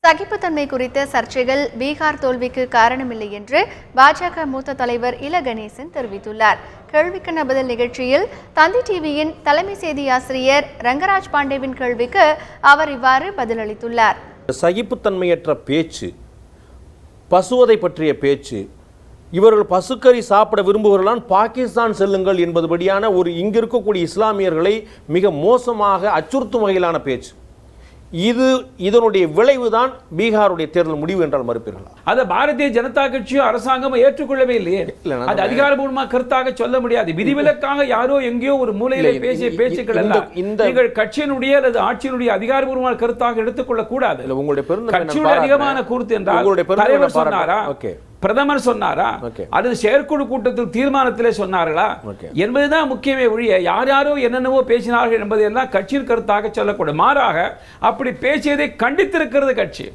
சகிப்புத்தன்மை குறித்த சர்ச்சைகள் பீகார் தோல்விக்கு காரணமில்லை என்று பாஜக மூத்த தலைவர் இல கணேசன் தெரிவித்துள்ளார். கேள்விக்கான பதில் நிகழ்ச்சியில் தந்தி டிவியின் தலைமை செய்தி ஆசிரியர் ரங்கராஜ் பாண்டேவின் கேள்விக்கு அவர் இவ்வாறு பதிலளித்துள்ளார். சகிப்புத்தன்மையற்ற பேச்சு, பசுவதை பற்றிய பேச்சு, இவர்கள் பசுக்கறி சாப்பிட விரும்புவர்களால் பாகிஸ்தான் செல்லுங்கள் என்பதுபடியான ஒரு இங்கு இருக்கக்கூடிய இஸ்லாமியர்களை மிக மோசமாக அச்சுறுத்தும் வகையிலான பேச்சு. இதனுடைய விளைவுதான் பீகாருடைய தேர்தல் முடிவு என்றால் மறுப்பீர்களா? அதை பாரதிய ஜனதா கட்சியோ அரசாங்கமோ ஏற்றுக்கொள்ளவே இல்லையே. அது அதிகாரபூர்வமாக கருத்தாக சொல்ல முடியாது. விதிவிலக்காக யாரோ எங்கேயோ ஒரு மூலையிலே பேசிய பேச்சுக்கள் எல்லாம் நீங்கள் கட்சியினுடைய அல்லது ஆட்சியினுடைய அதிகாரபூர்வமான கருத்தாக எடுத்துக்கொள்ள கூடாது. கட்சியுடைய அதிகமான கூர்த்து என்றால் தலைவர் சொன்னாரா, பிரதமர் சொன்னாரா, அல்லது செயற்குழு கூட்டத்தில் தீர்மானத்திலே சொன்னார்களா என்பதுதான் முக்கியமே ஒழிய யார் யாரோ என்னென்னவோ பேசினார்கள் என்பதையெல்லாம் கட்சியின் கருத்தாக சொல்லக்கூடாது. மாறாக அப்படி பேசியதை கண்டித்திருக்கிறது கட்சி.